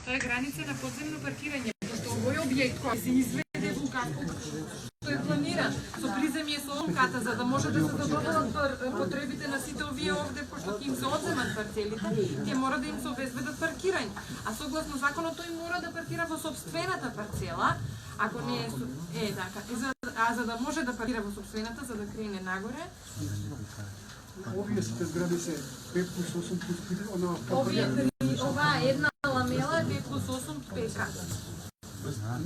Тоа е граница на подземно паркирање. Пошто овој објект кој се изведе во како што е планиран со приземје со лумката за да може да се задоволат потребите на сите овие овде, пошто ќе им се одземат парцелите, ќе мора да им се обезбедат паркирање. А согласно законот тој мора да паркира во собствената парцела, ако не е така. За да може да паркира во собствената, за да крене нагоре. Овие сите згради се 5 плюс 8 плюс 5, Оваа една ламела е 5 плюс 8 пека.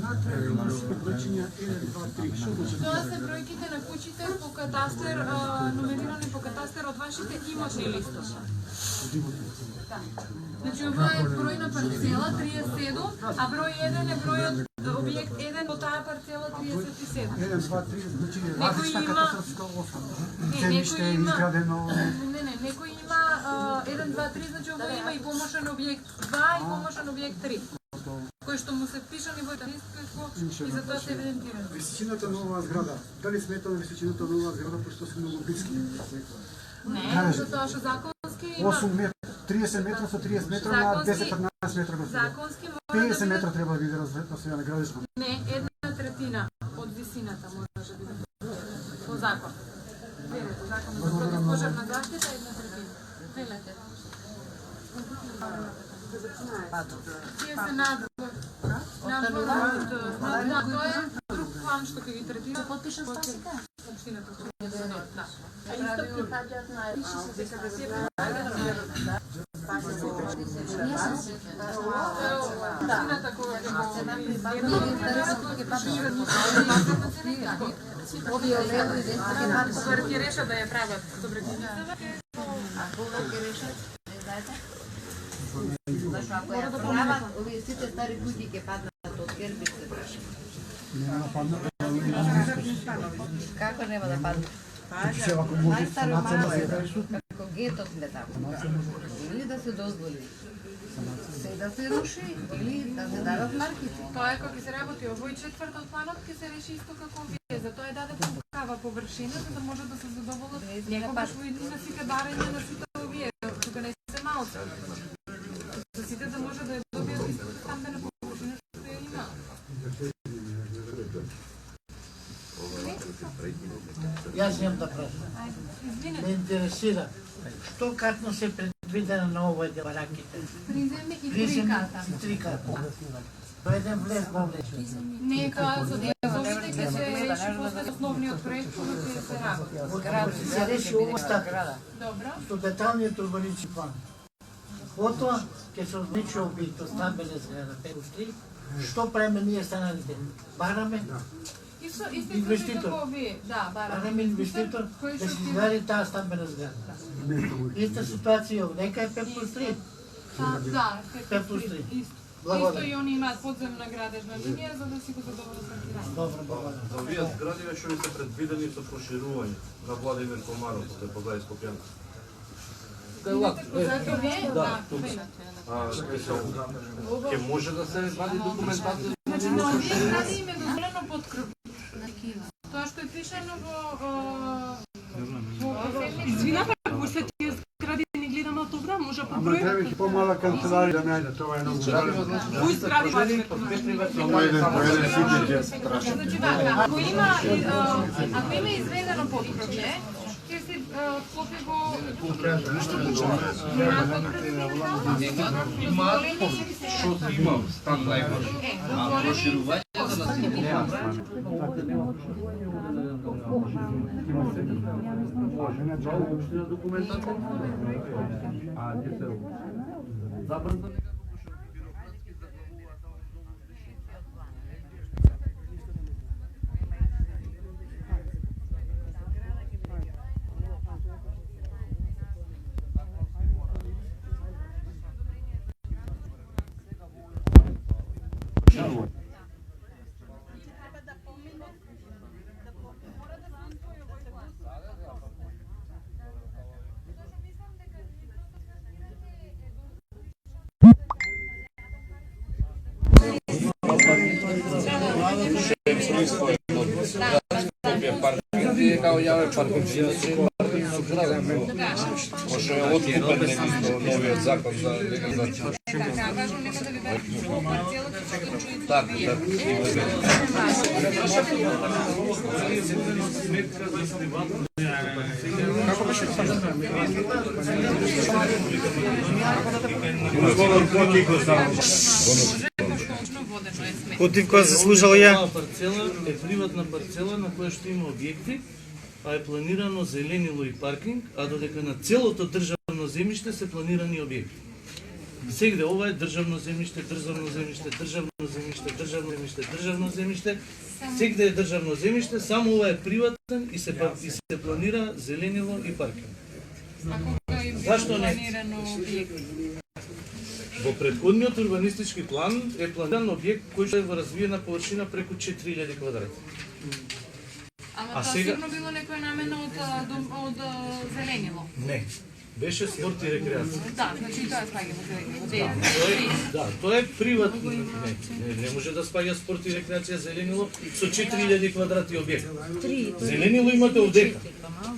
Натре има се бројчиња 1, 2, 3, што значи? Тоа се бројките на куќите по катастер, номерирани по катастер од вашите имотни листови. Значи ова е број на парцела 37, а број 1 е бројот објект 1 во таа парцела 37. 1, 2, 3, значи различна катастарска основа. Земјиште е изградено... Не, некој има 1, 2, 3, значи ова има и помошен објект 2 и помошен објект 3. Кој што му се пише ниво и за тоа се евидентира. Височината на оваа зграда, дали смета на височината на оваа зграда, пошто се многу блиски? Не, затоа што законски има... 8 метра, 30 метра со 30 метра на 10-15 метра на законски мора 50 метра треба да биде разстојано градишно. Не, 1/3 од висината може да биде. По закон. Велете, закон за противпожарна заштита 1/3. Велете. Тие се надвор. Надвор од... Тоа е друг план што ќе ги третира. Потпишан спасите? Општината. Да. А исто припаѓаат на... Општината која ќе решат да ја прават добродетелства. А кога ќе решат? Не знаете? Зашто ако ја прават, овие сите стари куќи ќе паднат од гербите, браше. Нема да паднат. Како нема да паднат? Најстаро како гетот ле таму. Или да се дозволи се да се руши, или да се дадат марките. Тоа е кога ќе се работи овој четвртот планот, ќе се реши исто како овие. Затоа е дадена такава површина за да може да се задоволат некогаш во иднина сите барања на сите овие. Тука не се малце. За сите да може да ја добијат исто стамбена површина што ја има. Јас имам да прашам. Ме интересира, што катно се предвидено на овој дел бараките? Приземни и три ката. Три ката. Тоа еден влез во влез. Не, тоа за овие ќе се реши после основниот проект кога ќе се работи. Се реши ова така. Добро. Со деталниот урбанички план. Потоа ќе се означи објектот стамбена зграда 5+3. Што правиме ние станалите? Бараме инвеститор. Да, бараме инвеститор да се изгради таа стамбена зграда. Иста ситуација, нека е 5+3. Да, 5+3. Исто и они имаат подземна градежна линија за да си го задоволат паркирање. Добро, благодарам. За овие зградиве што ви се предвидени со проширување на Владимир Комаров, тој подај Скопјан. Ке може да се вади документација? Значи, на овие згради им е дозволено подкрп. Тоа што е пишано во... Извинете, ако след тие згради не гледам автограм, може по број? Ама треба помала канцеларија да најде, тоа е многу важно. Кои згради важни? Значи, ако има изведено подкрпје, ќе се вклопи во... Има стандард. А проширување Kao jave parkirci, pошто е откупен новиот закон за легализација. Така, важно нема да ви даде по парцелата, што да чуете Така, вие. Кутивка заслужал ја. Оваа парцела е приватна парцела на која што има објекти, а е планирано зеленило и паркинг, а додека на целото државно земјиште се планирани објекти. Сегде ова е државно земјиште, државно земјиште, државно земјиште, државно земјиште, државно земјиште. Сегде е државно земјиште, само ова е приватен и се планира зеленило и паркинг. А кога е Зашто не? планирано објекти? Во претходниот урбанистички план е планиран објект кој што е во развиена површина преку 4000 квадрати. Ама А тоа сега- сигурно било некоја намена од зеленило. Не, беше спорт и рекреација. Да, значи и тоа спаѓа во зеленило. Тоа е приватно. Не може да спаѓа спорт и рекреација зеленило со 4000 квадрати објект. Зеленило имате овдека.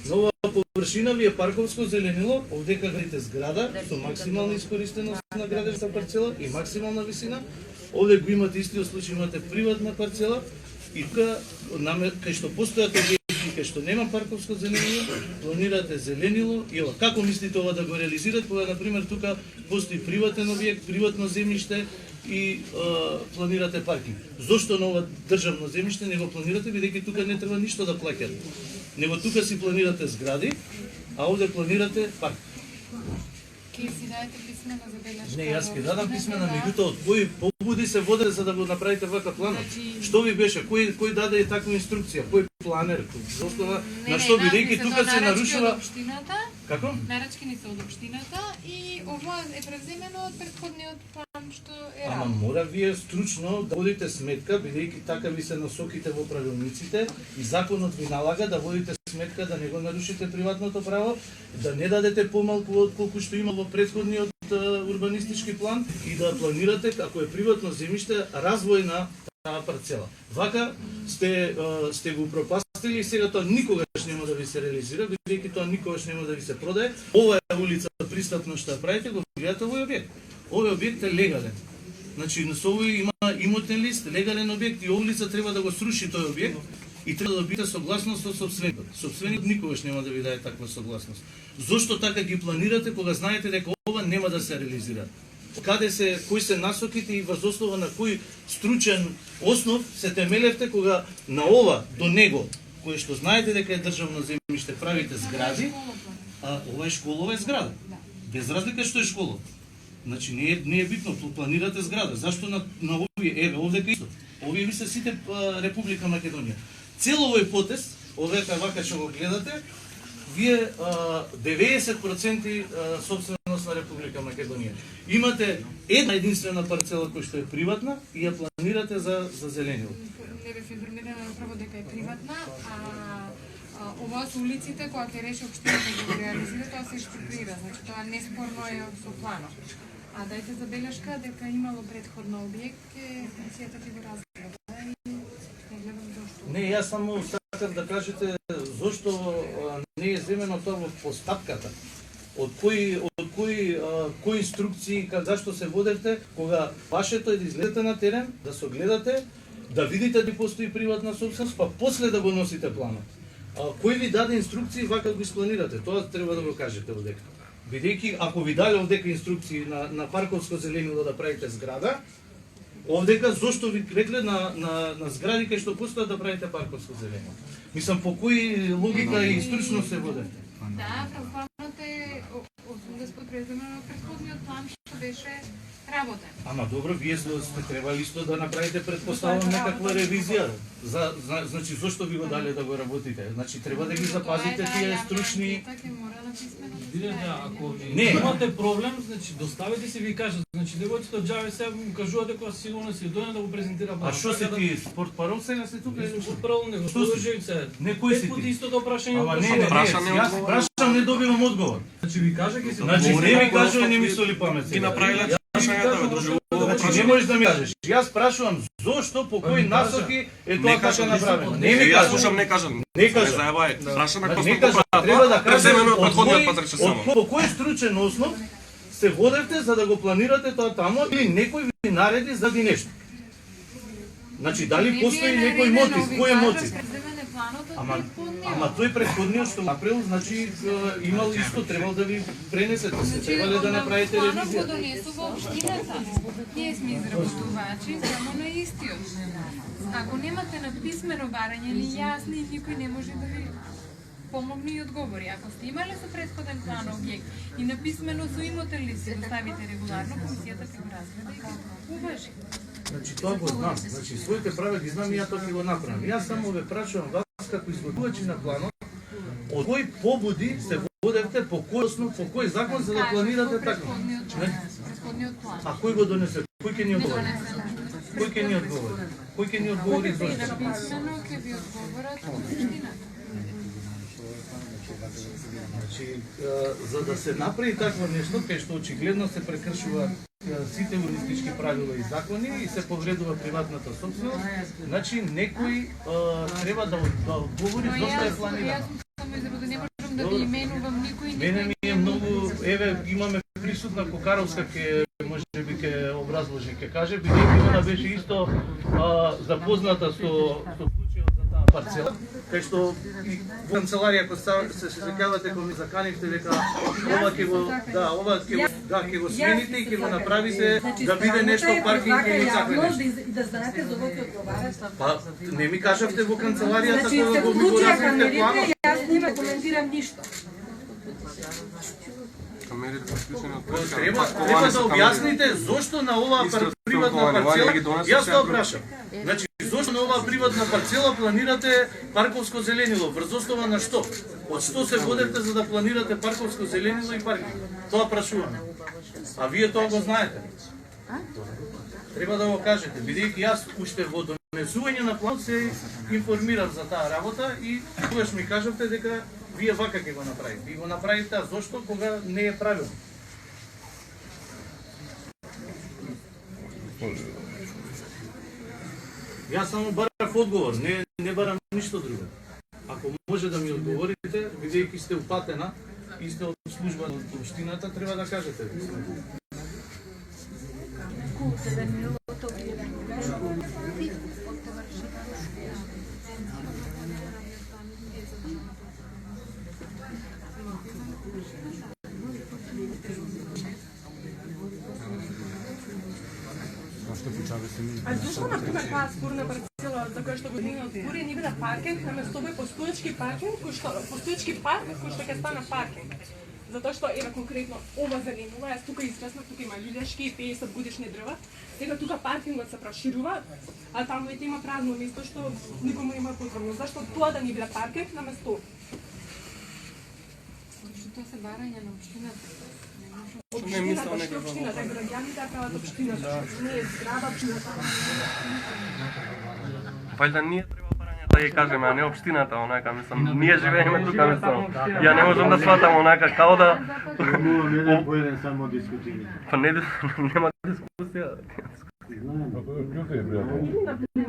Нова површина ви е парковско зеленило, овдека градите зграда со максимална искористеност на градешта парцела и максимална висина. Овде го имате истиот случај, имате приватна парцела и тука кај што постојат објекти кај што нема парковско зеленило, планирате зеленило и ова. Како мислите ова да го реализирате кога на пример тука постои приватен објект, приватно земјиште и планирате паркинг? Зошто на ова државно земјиште не го планирате, бидејќи тука не треба ништо да плаќате? Него тука си планирате згради, а овде планирате парк. Ке си даете писмена забелешка? Не, јас ќе дадам писмена, меѓутоа од кои побуди се воде за да го направите вака планот? Значи- Што ви беше? Кој даде таква инструкција? Кој планер? Основа на што бидејќи тука се нарушува... Општината, Како? нарачки ни се од општината и ова е превземено од претходниот план што е Ама работ. мора вие стручно да водите сметка, бидејќи така ви се насоките во правилниците и законот ви налага да водите сметка да не го нарушите приватното право, да не дадете помалку од колку што има во претходниот урбанистички план и да планирате, ако е приватно земјиште, развој на таа парцела. Вака сте го пропастили и сега тоа никогаш нема да ви се реализира, бидејќи тоа никогаш нема да ви се продае. Ова е улица пристапно што ја правите, го гледате овој објект. Овој објект е легален. Значи, на овој има имотен лист, легален објект и овој лица треба да го сруши тој објект и треба да добиете согласност од сопственикот. Сопственикот никогаш нема да ви даде таква согласност. Зошто така ги планирате кога знаете дека ова нема да се реализира? Кои се насоките и врз основа на кој стручен основ се темелевте кога на ова до него, кој што знаете дека е државно земјиште, правите згради, а ова е школа, ова е зграда. Без разлика што е школа. Значи не е битно, планирате зграда. Зашто на овие, овде исто. Овие ви се сите Република Македонија. Цел овој потез, овдека вака што го гледате, вие 90% собственост на Република Македонија. Имате една единствена парцела која што е приватна и ја планирате за зеленило. Не бев информирана прво дека е приватна, а ова се улиците која ќе реши општината да го реализира, тоа се експроприира, значи тоа неспорно е со планот. А дајте забелешка дека имало претходно објект, комисијата ќе го разгледа и не гледам зошто. Не, јас само сакам да кажете зошто не е земено тоа во постапката. Од кои инструкции, зашто се водевте, кога вашето е да излезете на терен, да се огледате, да видите дали постои приватна собственост, па после да го носите планот. Кој ви даде инструкции вака го испланирате? Тоа треба да го кажете овдека. Бидејќи ако ви дали овдека инструкции на парковско зеленило да правите зграда, овдека зошто ви рекле на згради кај што постојат да правите парковско зеленило? Мислам, по кој логика и стручно се водите? Да, планот е 80 преземено на претходниот план што беше работен. Ама добро, вие сте требали исто да направите, предпоставам, некаква ревизија. Значи, зошто ви го дале да го работите? Значи, треба да ги запазите тие стручни... Видете, ако Не. имате проблем, значи доставите си ви кажат. Значи девојците од Джаве сега му кажувате кога сигурно си дојде да го презентира. А што се ти, спорт парол сега се тука? Прво не го Што си? служи се. Не, кој си Пет пати ти? истото прашање. Ама го не, прашувам. јас прашам, не добивам одговор. Значи ви кажа ќе се. Значи, не ми кажува и не ми соли памет. Ти направиле прашањето, бе, друже. Значи, не можеш да ми кажеш. Јас прашувам зошто, по кој насоки е тоа така направено. Не ми Јас кажеш. слушам, не кажам. Не кажам. Прашам на Значи, кој не кажам, сме треба да кажеш преземено од од претходниот кој- пат рече само. по кој стручен основ се водевте за да го планирате тоа таму или некој ви нареди заради нешто? Значи, дали постои некој мотив? Кој е мотив? Ама тој предходниот што направил, значи имал исто, требал да ви пренесете, се требале да направите ревизија. Планот го донесува општината. Ние сме изработувачи само на истиот. Ако немате на писмено барање или јасни, никој не може да ви помогне и одговори. Ако сте имале со претходен план објект и на писмено со имотен лист си доставите регуларно, комисијата ќе го разгледа и го уважи. Значи тоа го знам, значи своите права ги знам и ја тоа ќе го направам. Јас само ве прашувам вас како изготвувачи на планот, од кои побуди се водевте, по кој основ, по кој закон за да планирате така? Претходниот план. А кој го донесе? Кој ќе ни одговори? Кој ќе ни одговори? Кој ќе ни одговори Кога зошто? на писмено ќе ви одговорат од општината. Значи, за да се направи такво нешто, кај што очигледно се прекршуваат сите уrbanistički правила и закони и се повредува приватната собственост, значи некој треба да одговори зошто е планирано. Само изработа, не можам да ви именувам никој. Мене ми е многу, еве имаме присутна Кокаровска ке можеби ќе образложи, ќе каже, бидејќи она беше исто запозната со случајот за таа парцела, кај што и во канцеларија кога се сеќавате кога ми заканивте дека ова ќе го ќе го смените и ќе го направите да биде нешто паркинг или така нешто. И да знаете за ово ќе одговараш. Па не ми кажавте во канцеларијата Значи, кога се го ми го вклучија размите камерите планот. и јас не коментирам ништо. Треба да објасните зошто на оваа приватна парцела, јас тоа прашам. Значи, зошто на оваа приватна парцела планирате парковско зеленило? Врз основа на што? Од што се водевте за да планирате парковско зеленило и паркинг? Тоа прашуваме. А вие тоа го знаете. Треба да го кажете, бидејќи јас уште во донесување на план се информирав за таа работа и тогаш ми кажавте дека вие вака ќе го направите. И го направите, а зошто кога не е правилно? Јас само барав одговор, не барам ништо друго. Ако може да ми одговорите, бидејќи сте упатена и сте од служба од општината, треба да кажете. А зошто например таа спорна парцела за која што година отвори не биде паркинг, наместо овој постоечки паркинг, постоечки парк кој што ќе стане паркинг. Затоа што ева конкретно ова зеленува, јас тука израснав, тука има лилешки и 50 годишни дрва. Сега тука паркингот се проширува, а таму веќе има празно место што никому нема потребно. Зашто тоа да не биде паркинг наместо? Што тоа се барање на општината. Општината, што е општината, граѓаните прават општината, не е зграда општината. Вајда ние треба барањата да ги кажеме, а не општината, онака, мислам, ние живееме тука, мислам. Ја не можам да сватам онака, као да... Не поеден само дискутира. Па нема дискусија.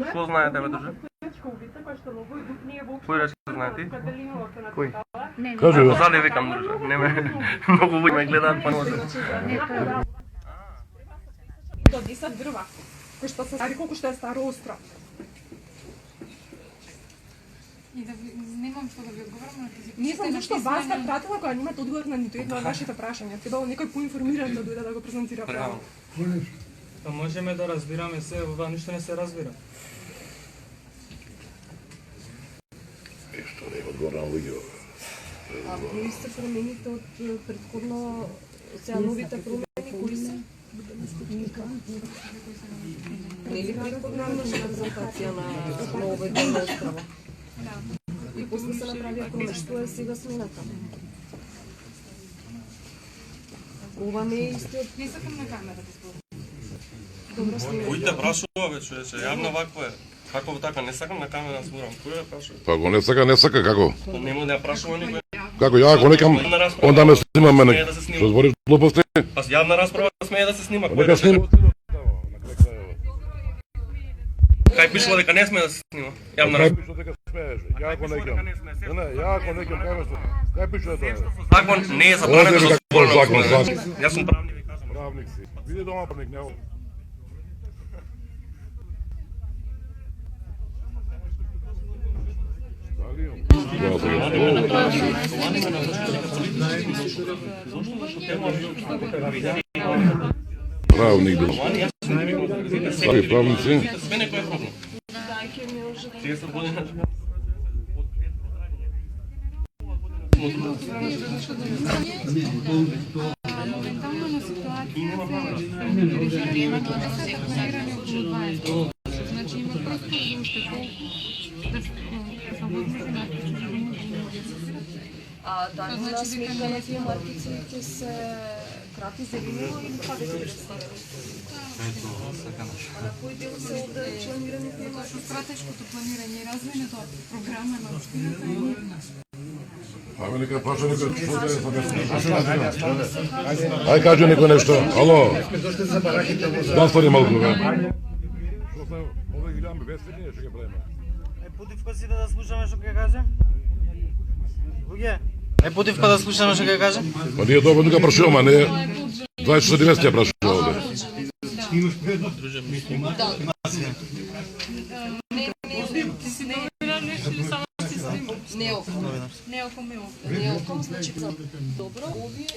Што знаете, бе, друже? Кој рече знаете? Кој? Кажи, бе. Позади викам, друже. Не ме... Многу луѓе ме гледаат, па не можам. До 10 дрва, кој што се стари колку што е старо остро. И да немам што да ви одговорам на тези. Не знам зашто вас га пратила кога немате одговор на ниту едно од вашите прашања. Требало некој поинформиран да дојде да го презентира право. Па можеме да разбираме се, ова ништо не се разбира. А кои се промените од претходно, сега новите промени, кои се? Нели претходно имаше презентација на овој дел на острова? И после се направија промени, што е сега смената? Ова не е истиот. Не сакам на камера да зборам. Добро снимање. Кој те прашува, бе, човече? Јавно вакво е. Како така, не сакам на камера да зборам. Кој те прашува? Па го не сака, како? Не му не прашува никој. Како ја ако некам, онда ме снима мене. Што збориш глупости? Па јавна расправа смее да се снима. Нека снима. Кај пишува дека не смее да се снима? Јавна Кај расправа. пишува дека смееш? Ја ако некам. Не, ја ако некам, кај пишува тоа? Закон не е забранено да зборам. Закон. Јас сум правник. Правник си. Види дома правник, не. Правник бил. Стари правници. Мене кој е проблем? 30 година. Моментално ситуација значи има просто уште Дали на сметка на тие маркици ќе се крати зелено или па веќе представени? А на кој дел се овде планирани тие маркици? стратешкото планирање и развојната програма на општината е нивна. Ајде нека праша некој Ај кажи некој нешто. Ало. Достави малку, бе. Што се овде ги гледаме без филија, што ќе правиме? Путивка си да слушаме што ќе каже? Луѓе, путивка да слушаме што ќе каже? Па ние добро нека прашуваме, не 24 ќе прашува овде. Неоком, значи за добро, овие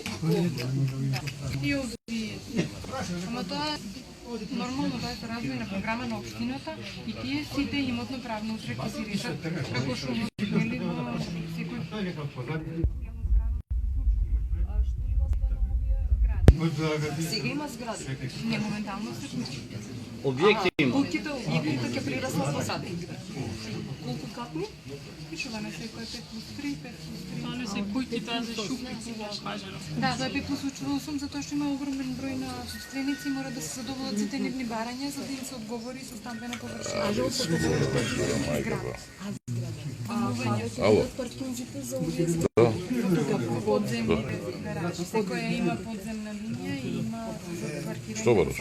И овие. Ама тоа нормално тоа е за развојна програма на општината и тие сите имотно правно утре се решат како што го нели во секој сега има згради. не моментално се Објекти има. Куќите објектите ќе прераснат во сади. Колку катни? пишува на секој 5+3, 5+3. Тоа не се куќи, тоа се шупки, хубаво кажано. Да, тоа е 5+8 затоа што има огромен број на собственици и мора да се задоволат сите нивни барања за да им се одговори со стамбена површина. Ало. Паркинзите за овие Подземните гаражи. Секоја има подземна линија и има за паркирање. Што бараш?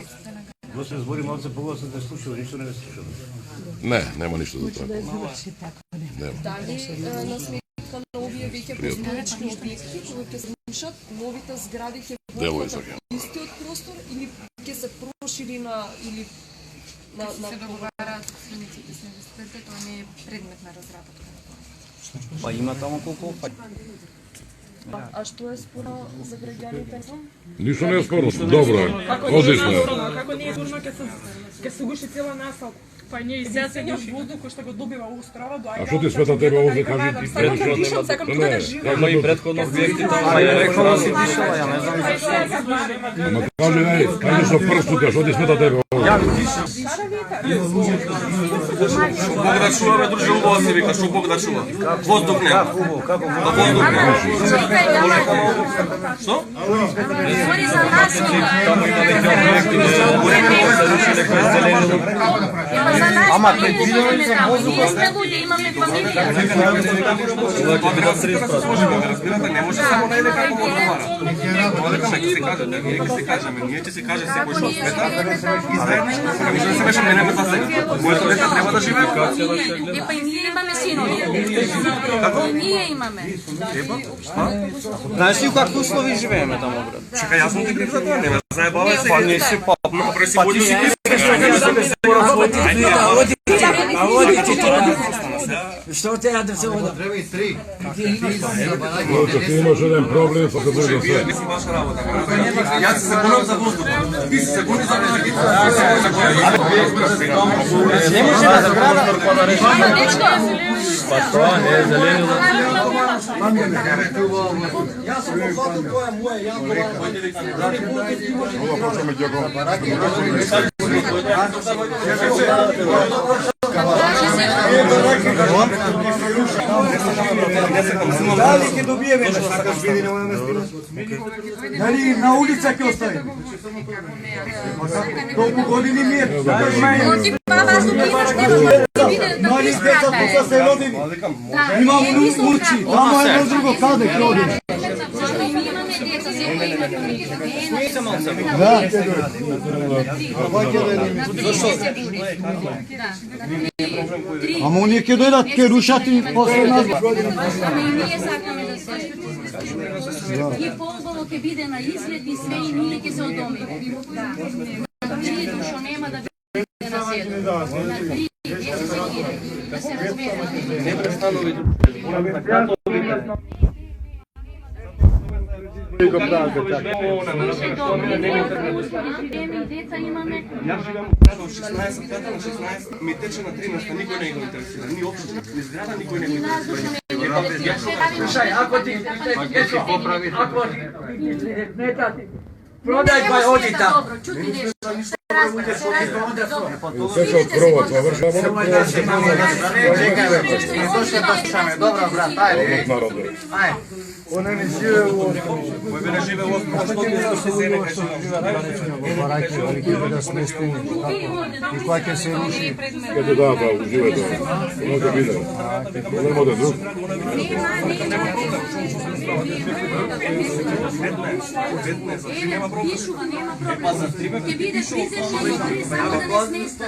Но се збори малце поголосно да слушаме, ништо не слушаме. Не, нема ништо за тоа. Нема. Дали на сметка на овие веќе постоечки објекти кои ќе се слушат, новите згради ќе Девојца водат истиот простор или ќе се прошири на или на се договараат собствениците с инвеститорите, тоа не е предмет на разработка. Па има таму колку па. А што е спорно за граѓаните? Ништо не е спорно. Добро е. Одлично е. Како не е спорно ќе се гуши цела насал. Па ние изсесениот воздух кој што го добива острова до А што ти смета тебе овде кажи? Сакам да дишам, сакам тука да живеам. Има и претходно објекти, тоа е рекол си дишала, ја не знам зашто. Ама кажи со прст тука, што ти смета тебе овде? Ја дишам. Бог да чува, бе, друже, убаво се вика, што Бог да чува. Воздух не. Како Воздух не. Што? Говори за нас. Таму има веќе објекти, се руши дека е зелено. Ама предвидено ли за воздух? Ние сме луѓе, имаме фамилија. Разбирате, не може само на еден како го намара. Дека нека се каже, нека се кажеме, ние ќе се каже секој што смета. И заедно ќе се беше мене за сега. Моето дете треба да живее. Епа и ние имаме синови. Како? И ние имаме. Епа, Знаеш ли у какви услови живееме таму брат? чекај, јас сум ти крив за тоа, не ме заебавај сега. Па не си пап, Но пред си води си ти. Што те ради се вода? Ти имаш еден проблем со кај друго се. Мислам ваша работа. Јас се бунам за воздух. Ти се буни за воздух. Не може да забрана. Па тоа не е зелено. Јас сум пофатил тоа е моја, јас Ова почнеме ќе го. Дали ќе добиеме, сакаш види нема да стигне. Дали на улица ќе остави? Толку години ми е. Оти па вас добиваш, нема да видите да Мали деца тука се родени. Имам учи, тамо е едно друго, каде ќе одиме? Зашто и ние имаме деца, секој има фамилија. Да. Ама оние ќе дојдат, ќе рушат и после нас. Ама и ние сакаме да се И по-убаво ќе биде на изглед и све и ние ќе се одомиме. На трито што нема да биде на седо. На три, да се разбереме. Не престанови. Слушај, добри, живееме и деца имаме. Јас живеам од 16 на 16, ми тече на 13, никој не го интересира. Ни општо, ни зграда, никој не го интересира. Слушај, ако ти поправи, ако ти продај па оди таму. Добро, чути нешто. Sve će od krova, to vrši. Čekaj, došle pa slušame. Dobro, brat, ajde. Ajde. Ona ne žive u osnovu. Кој бе не живе во осново, што се не каже. Бараки, ali ќе бидат сместени. И кога ќе се руши? Kada da, da, uživajte. Ono da vide. Ono da drug. Пишува, нема проблем. Ќе бидеш физички добри, само да не сместа.